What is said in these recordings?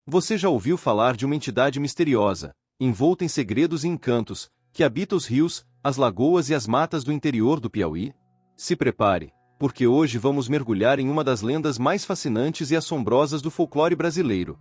Você já ouviu falar de uma entidade misteriosa, envolta em segredos e encantos, que habita os rios, as lagoas e as matas do interior do Piauí? Se prepare, porque hoje vamos mergulhar em uma das lendas mais fascinantes e assombrosas do folclore brasileiro: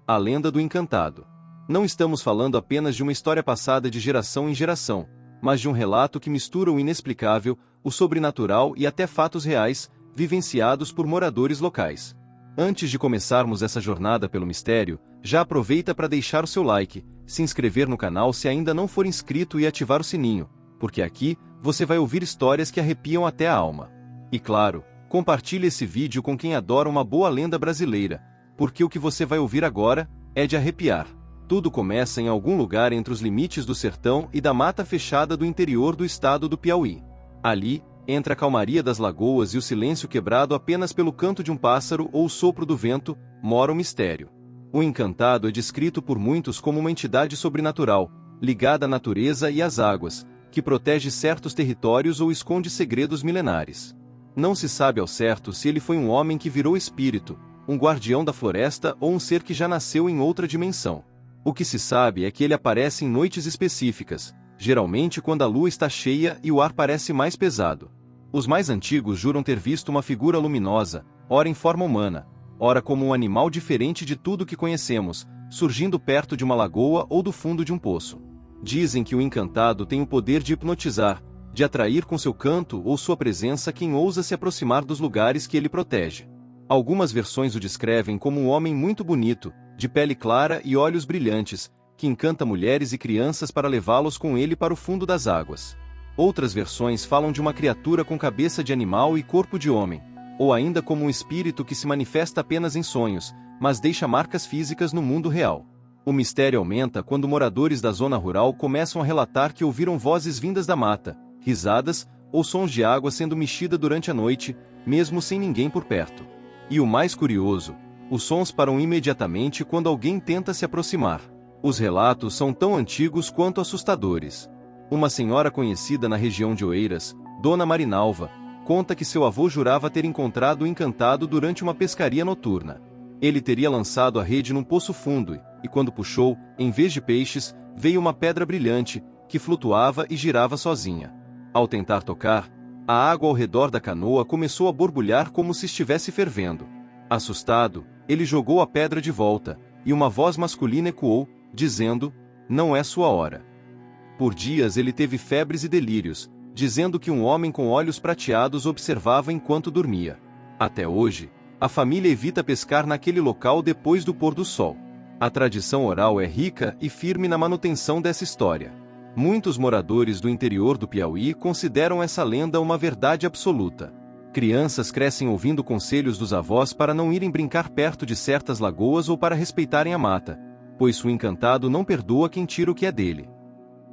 a lenda do Encantado. Não estamos falando apenas de uma história passada de geração em geração, mas de um relato que mistura o inexplicável, o sobrenatural e até fatos reais, vivenciados por moradores locais. Antes de começarmos essa jornada pelo mistério, já aproveita para deixar o seu like, se inscrever no canal se ainda não for inscrito e ativar o sininho, porque aqui você vai ouvir histórias que arrepiam até a alma. E claro, compartilhe esse vídeo com quem adora uma boa lenda brasileira, porque o que você vai ouvir agora é de arrepiar. Tudo começa em algum lugar entre os limites do sertão e da mata fechada do interior do estado do Piauí. Ali, entre a calmaria das lagoas e o silêncio quebrado apenas pelo canto de um pássaro ou o sopro do vento, mora o mistério. O Encantado é descrito por muitos como uma entidade sobrenatural, ligada à natureza e às águas, que protege certos territórios ou esconde segredos milenares. Não se sabe ao certo se ele foi um homem que virou espírito, um guardião da floresta ou um ser que já nasceu em outra dimensão. O que se sabe é que ele aparece em noites específicas, geralmente quando a lua está cheia e o ar parece mais pesado. Os mais antigos juram ter visto uma figura luminosa, ora em forma humana, ora como um animal diferente de tudo que conhecemos, surgindo perto de uma lagoa ou do fundo de um poço. Dizem que o Encantado tem o poder de hipnotizar, de atrair com seu canto ou sua presença quem ousa se aproximar dos lugares que ele protege. Algumas versões o descrevem como um homem muito bonito, de pele clara e olhos brilhantes, que encanta mulheres e crianças para levá-los com ele para o fundo das águas. Outras versões falam de uma criatura com cabeça de animal e corpo de homem, ou ainda como um espírito que se manifesta apenas em sonhos, mas deixa marcas físicas no mundo real. O mistério aumenta quando moradores da zona rural começam a relatar que ouviram vozes vindas da mata, risadas, ou sons de água sendo mexida durante a noite, mesmo sem ninguém por perto. E o mais curioso, os sons param imediatamente quando alguém tenta se aproximar. Os relatos são tão antigos quanto assustadores. Uma senhora conhecida na região de Oeiras, Dona Marinalva, conta que seu avô jurava ter encontrado o Encantado durante uma pescaria noturna. Ele teria lançado a rede num poço fundo e, quando puxou, em vez de peixes, veio uma pedra brilhante, que flutuava e girava sozinha. Ao tentar tocar, a água ao redor da canoa começou a borbulhar como se estivesse fervendo. Assustado, ele jogou a pedra de volta, e uma voz masculina ecoou, dizendo: "Não é sua hora." Por dias ele teve febres e delírios, dizendo que um homem com olhos prateados observava enquanto dormia. Até hoje, a família evita pescar naquele local depois do pôr do sol. A tradição oral é rica e firme na manutenção dessa história. Muitos moradores do interior do Piauí consideram essa lenda uma verdade absoluta. Crianças crescem ouvindo conselhos dos avós para não irem brincar perto de certas lagoas ou para respeitarem a mata, pois o Encantado não perdoa quem tira o que é dele.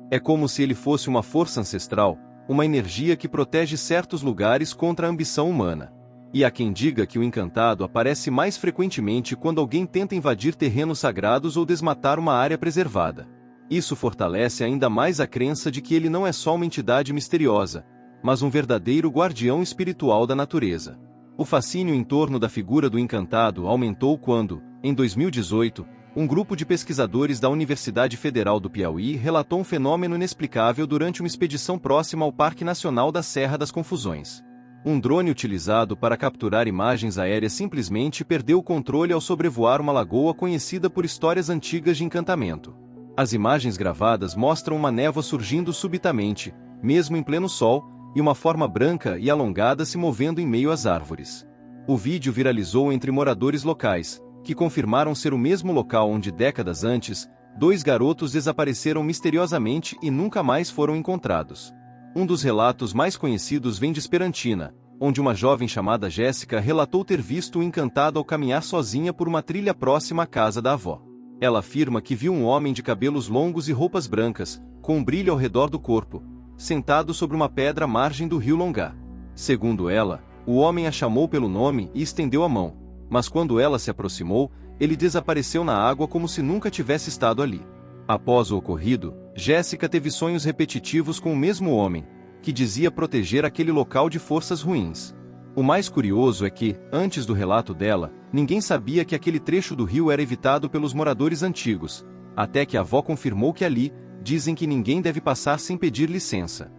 É como se ele fosse uma força ancestral, uma energia que protege certos lugares contra a ambição humana. E há quem diga que o Encantado aparece mais frequentemente quando alguém tenta invadir terrenos sagrados ou desmatar uma área preservada. Isso fortalece ainda mais a crença de que ele não é só uma entidade misteriosa, mas um verdadeiro guardião espiritual da natureza. O fascínio em torno da figura do Encantado aumentou quando, em 2018, um grupo de pesquisadores da Universidade Federal do Piauí relatou um fenômeno inexplicável durante uma expedição próxima ao Parque Nacional da Serra das Confusões. Um drone utilizado para capturar imagens aéreas simplesmente perdeu o controle ao sobrevoar uma lagoa conhecida por histórias antigas de encantamento. As imagens gravadas mostram uma névoa surgindo subitamente, mesmo em pleno sol, e uma forma branca e alongada se movendo em meio às árvores. O vídeo viralizou entre moradores locais, que confirmaram ser o mesmo local onde décadas antes, 2 garotos desapareceram misteriosamente e nunca mais foram encontrados. Um dos relatos mais conhecidos vem de Esperantina, onde uma jovem chamada Jéssica relatou ter visto o Encantado ao caminhar sozinha por uma trilha próxima à casa da avó. Ela afirma que viu um homem de cabelos longos e roupas brancas, com um brilho ao redor do corpo, sentado sobre uma pedra à margem do rio Longá. Segundo ela, o homem a chamou pelo nome e estendeu a mão, mas quando ela se aproximou, ele desapareceu na água como se nunca tivesse estado ali. Após o ocorrido, Jéssica teve sonhos repetitivos com o mesmo homem, que dizia proteger aquele local de forças ruins. O mais curioso é que, antes do relato dela, Ninguém sabia que aquele trecho do rio era evitado pelos moradores antigos, até que a avó confirmou que ali, dizem que ninguém deve passar sem pedir licença.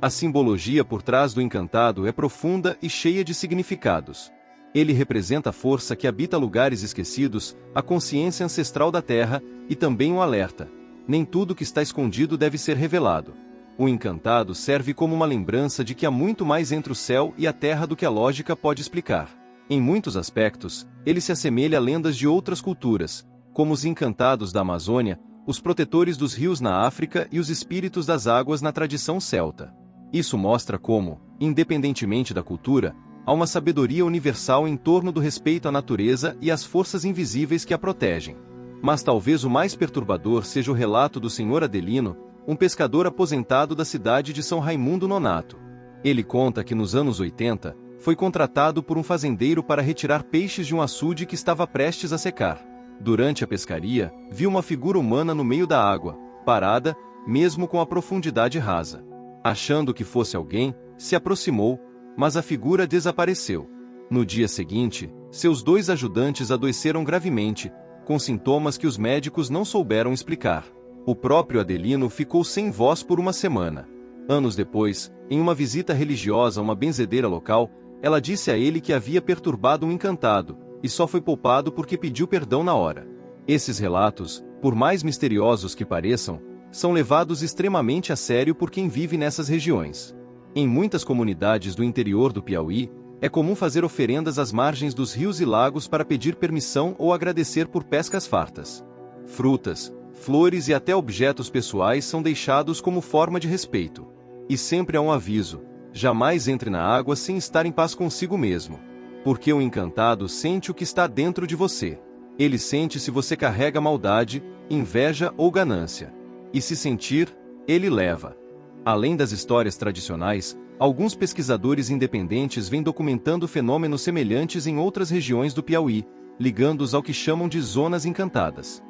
A simbologia por trás do encantado é profunda e cheia de significados. Ele representa a força que habita lugares esquecidos, a consciência ancestral da terra, e também um alerta. Nem tudo que está escondido deve ser revelado. O encantado serve como uma lembrança de que há muito mais entre o céu e a terra do que a lógica pode explicar. Em muitos aspectos, ele se assemelha a lendas de outras culturas, como os encantados da Amazônia, os protetores dos rios na África e os espíritos das águas na tradição celta. Isso mostra como, independentemente da cultura, há uma sabedoria universal em torno do respeito à natureza e às forças invisíveis que a protegem. Mas talvez o mais perturbador seja o relato do Sr. Adelino, um pescador aposentado da cidade de São Raimundo Nonato. Ele conta que nos anos 80, foi contratado por um fazendeiro para retirar peixes de um açude que estava prestes a secar. Durante a pescaria, viu uma figura humana no meio da água, parada, mesmo com a profundidade rasa. Achando que fosse alguém, se aproximou, mas a figura desapareceu. No dia seguinte, seus 2 ajudantes adoeceram gravemente, com sintomas que os médicos não souberam explicar. O próprio Adelino ficou sem voz por uma semana. Anos depois, em uma visita religiosa a uma benzedeira local, ela disse a ele que havia perturbado um encantado, e só foi poupado porque pediu perdão na hora. Esses relatos, por mais misteriosos que pareçam, são levados extremamente a sério por quem vive nessas regiões. Em muitas comunidades do interior do Piauí, é comum fazer oferendas às margens dos rios e lagos para pedir permissão ou agradecer por pescas fartas. Frutas, flores e até objetos pessoais são deixados como forma de respeito. E sempre há um aviso: jamais entre na água sem estar em paz consigo mesmo. Porque o encantado sente o que está dentro de você. Ele sente se você carrega maldade, inveja ou ganância. E se sentir, ele leva. Além das histórias tradicionais, alguns pesquisadores independentes vêm documentando fenômenos semelhantes em outras regiões do Piauí, ligando-os ao que chamam de zonas encantadas.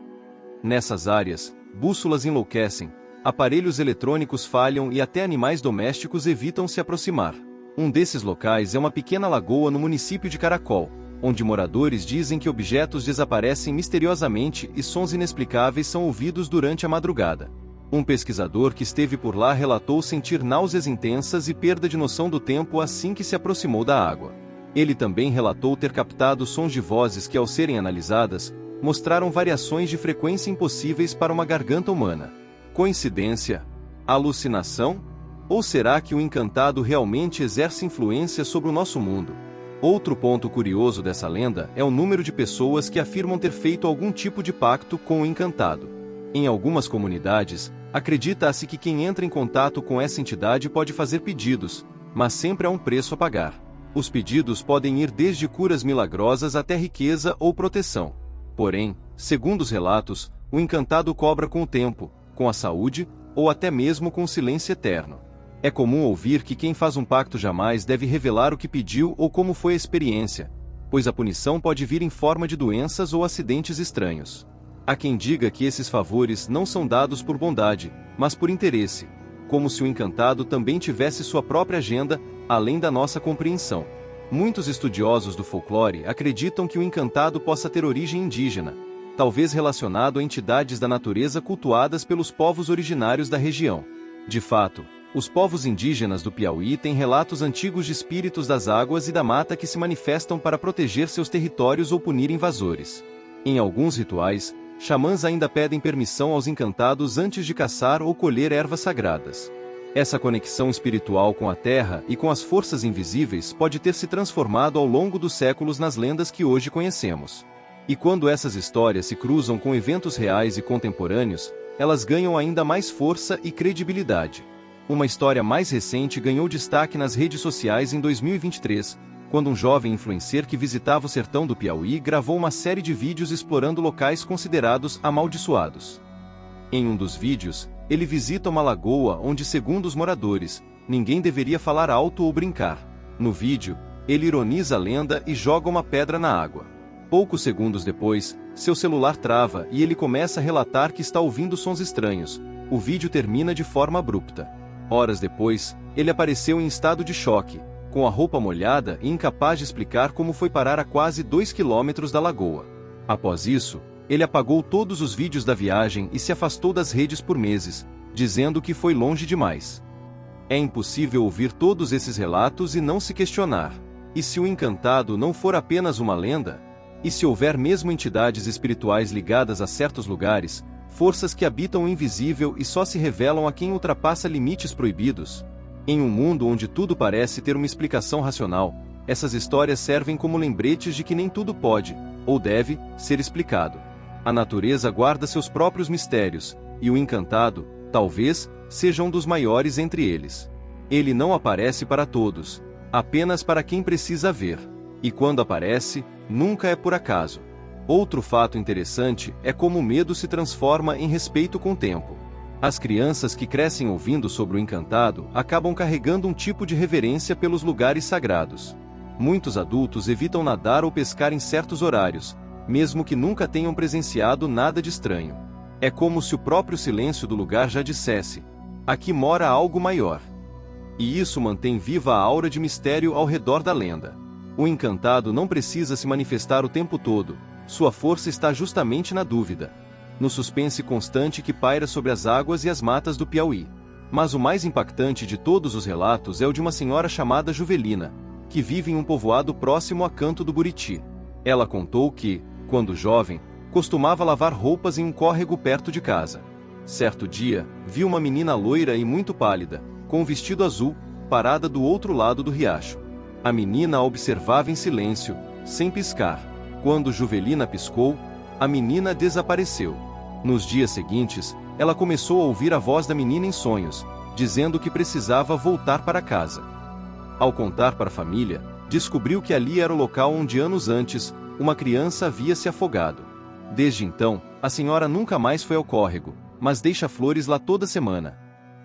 Nessas áreas, bússolas enlouquecem, aparelhos eletrônicos falham e até animais domésticos evitam se aproximar. Um desses locais é uma pequena lagoa no município de Caracol, onde moradores dizem que objetos desaparecem misteriosamente e sons inexplicáveis são ouvidos durante a madrugada. Um pesquisador que esteve por lá relatou sentir náuseas intensas e perda de noção do tempo assim que se aproximou da água. Ele também relatou ter captado sons de vozes que, ao serem analisadas, mostraram variações de frequência impossíveis para uma garganta humana. Coincidência? Alucinação? Ou será que o encantado realmente exerce influência sobre o nosso mundo? Outro ponto curioso dessa lenda é o número de pessoas que afirmam ter feito algum tipo de pacto com o encantado. Em algumas comunidades, acredita-se que quem entra em contato com essa entidade pode fazer pedidos, mas sempre há um preço a pagar. Os pedidos podem ir desde curas milagrosas até riqueza ou proteção. Porém, segundo os relatos, o encantado cobra com o tempo, com a saúde, ou até mesmo com o silêncio eterno. É comum ouvir que quem faz um pacto jamais deve revelar o que pediu ou como foi a experiência, pois a punição pode vir em forma de doenças ou acidentes estranhos. Há quem diga que esses favores não são dados por bondade, mas por interesse, como se o encantado também tivesse sua própria agenda, além da nossa compreensão. Muitos estudiosos do folclore acreditam que o encantado possa ter origem indígena, talvez relacionado a entidades da natureza cultuadas pelos povos originários da região. De fato, os povos indígenas do Piauí têm relatos antigos de espíritos das águas e da mata que se manifestam para proteger seus territórios ou punir invasores. Em alguns rituais, xamãs ainda pedem permissão aos encantados antes de caçar ou colher ervas sagradas. Essa conexão espiritual com a terra e com as forças invisíveis pode ter se transformado ao longo dos séculos nas lendas que hoje conhecemos. E quando essas histórias se cruzam com eventos reais e contemporâneos, elas ganham ainda mais força e credibilidade. Uma história mais recente ganhou destaque nas redes sociais em 2023, quando um jovem influencer que visitava o sertão do Piauí gravou uma série de vídeos explorando locais considerados amaldiçoados. Em um dos vídeos, ele visita uma lagoa onde, segundo os moradores, ninguém deveria falar alto ou brincar. No vídeo, ele ironiza a lenda e joga uma pedra na água. Poucos segundos depois, seu celular trava e ele começa a relatar que está ouvindo sons estranhos. O vídeo termina de forma abrupta. Horas depois, ele apareceu em estado de choque, com a roupa molhada e incapaz de explicar como foi parar a quase 2 quilômetros da lagoa. Após isso, ele apagou todos os vídeos da viagem e se afastou das redes por meses, dizendo que foi longe demais. É impossível ouvir todos esses relatos e não se questionar: e se o encantado não for apenas uma lenda? E se houver mesmo entidades espirituais ligadas a certos lugares, forças que habitam o invisível e só se revelam a quem ultrapassa limites proibidos? Em um mundo onde tudo parece ter uma explicação racional, essas histórias servem como lembretes de que nem tudo pode, ou deve, ser explicado. A natureza guarda seus próprios mistérios, e o encantado, talvez, seja um dos maiores entre eles. Ele não aparece para todos, apenas para quem precisa ver. E quando aparece, nunca é por acaso. Outro fato interessante é como o medo se transforma em respeito com o tempo. As crianças que crescem ouvindo sobre o encantado acabam carregando um tipo de reverência pelos lugares sagrados. Muitos adultos evitam nadar ou pescar em certos horários, mesmo que nunca tenham presenciado nada de estranho. É como se o próprio silêncio do lugar já dissesse: aqui mora algo maior. E isso mantém viva a aura de mistério ao redor da lenda. O encantado não precisa se manifestar o tempo todo, sua força está justamente na dúvida, no suspense constante que paira sobre as águas e as matas do Piauí. Mas o mais impactante de todos os relatos é o de uma senhora chamada Juvelina, que vive em um povoado próximo a Canto do Buriti. Ela contou que, quando jovem, costumava lavar roupas em um córrego perto de casa. Certo dia, viu uma menina loira e muito pálida, com um vestido azul, parada do outro lado do riacho. A menina a observava em silêncio, sem piscar. Quando Juvelina piscou, a menina desapareceu. Nos dias seguintes, ela começou a ouvir a voz da menina em sonhos, dizendo que precisava voltar para casa. Ao contar para a família, descobriu que ali era o local onde anos antes, uma criança havia se afogado. Desde então, a senhora nunca mais foi ao córrego, mas deixa flores lá toda semana.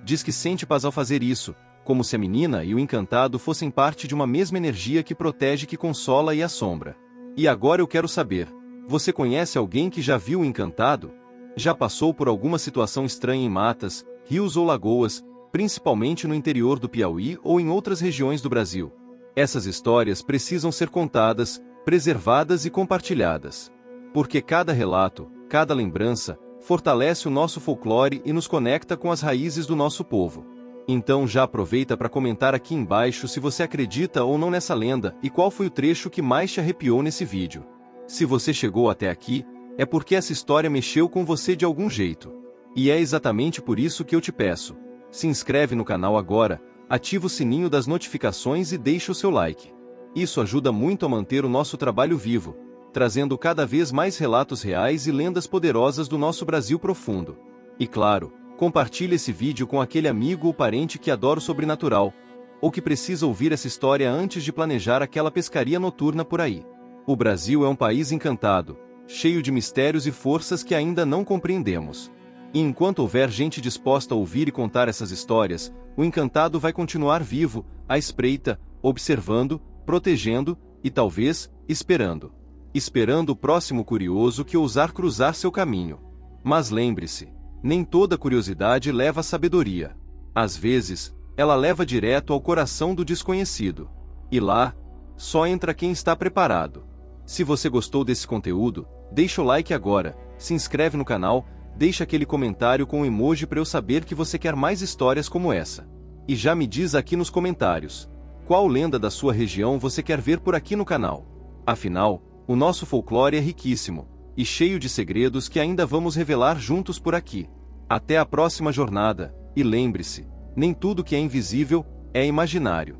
Diz que sente paz ao fazer isso, como se a menina e o encantado fossem parte de uma mesma energia que protege, que consola e assombra. E agora eu quero saber: você conhece alguém que já viu o encantado? Já passou por alguma situação estranha em matas, rios ou lagoas, principalmente no interior do Piauí ou em outras regiões do Brasil? Essas histórias precisam ser contadas, preservadas e compartilhadas. Porque cada relato, cada lembrança, fortalece o nosso folclore e nos conecta com as raízes do nosso povo. Então já aproveita para comentar aqui embaixo se você acredita ou não nessa lenda e qual foi o trecho que mais te arrepiou nesse vídeo. Se você chegou até aqui, é porque essa história mexeu com você de algum jeito. E é exatamente por isso que eu te peço: se inscreve no canal agora, ativa o sininho das notificações e deixa o seu like. Isso ajuda muito a manter o nosso trabalho vivo, trazendo cada vez mais relatos reais e lendas poderosas do nosso Brasil profundo. E claro, compartilhe esse vídeo com aquele amigo ou parente que adora o sobrenatural, ou que precisa ouvir essa história antes de planejar aquela pescaria noturna por aí. O Brasil é um país encantado, cheio de mistérios e forças que ainda não compreendemos. E enquanto houver gente disposta a ouvir e contar essas histórias, o encantado vai continuar vivo, à espreita, observando, protegendo e talvez, esperando. Esperando o próximo curioso que ousar cruzar seu caminho. Mas lembre-se, nem toda curiosidade leva à sabedoria. Às vezes, ela leva direto ao coração do desconhecido. E lá, só entra quem está preparado. Se você gostou desse conteúdo, deixa o like agora, se inscreve no canal, deixa aquele comentário com um emoji para eu saber que você quer mais histórias como essa. E já me diz aqui nos comentários, qual lenda da sua região você quer ver por aqui no canal. Afinal, o nosso folclore é riquíssimo, e cheio de segredos que ainda vamos revelar juntos por aqui. Até a próxima jornada, e lembre-se, nem tudo que é invisível, é imaginário.